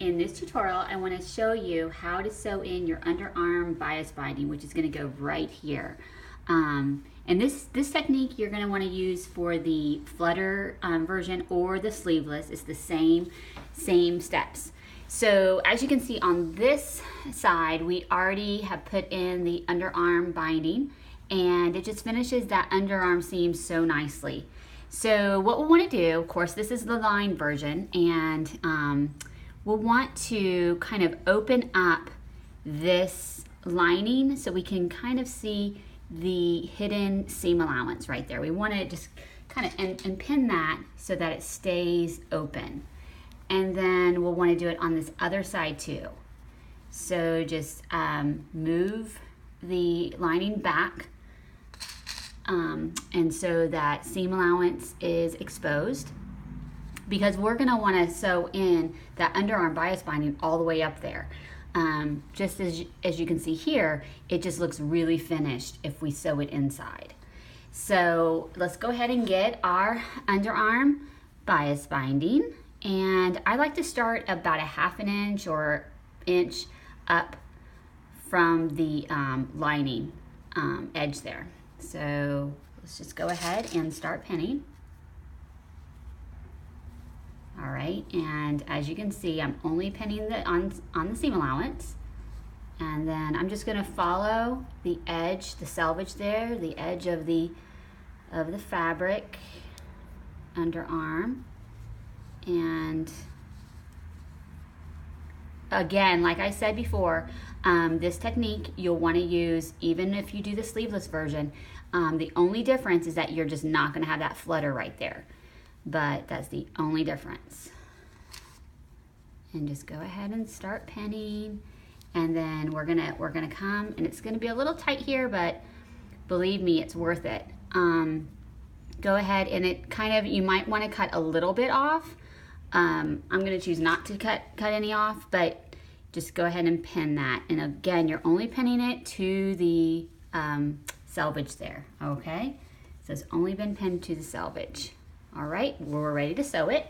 In this tutorial, I want to show you how to sew in your underarm bias binding, which is going to go right here. And this technique you're going to want to use for the flutter version or the sleeveless. It's the same steps. So as you can see on this side, we already have put in the underarm binding, and it just finishes that underarm seam so nicely. So what we want to do, of course, this is the line version, and we'll want to kind of open up this lining so we can kind of see the hidden seam allowance right there. We want to just kind of and pin that so that it stays open. And then we'll want to do it on this other side too. So just move the lining back and so that seam allowance is exposed, because we're going to want to sew in that underarm bias binding all the way up there. Just as you can see here, it just looks really finished if we sew it inside. So let's go ahead and get our underarm bias binding. And I like to start about a ½ inch or inch up from the lining edge there. So let's just go ahead and start pinning. All right, and as you can see, I'm only pinning on the seam allowance, and then I'm just going to follow the edge, the selvage there, the edge of the fabric underarm. And again, like I said before, this technique you'll want to use even if you do the sleeveless version. The only difference is that you're just not going to have that flutter right there. But that's the only difference. And just go ahead and start pinning, and then we're gonna come, and it's gonna be a little tight here, but believe me, it's worth it. Go ahead, and it kind of, you might want to cut a little bit off. I'm gonna choose not to cut any off, but just go ahead and pin that. And again, you're only pinning it to the selvage there. Okay, so it's only been pinned to the selvage. All right, we're ready to sew it.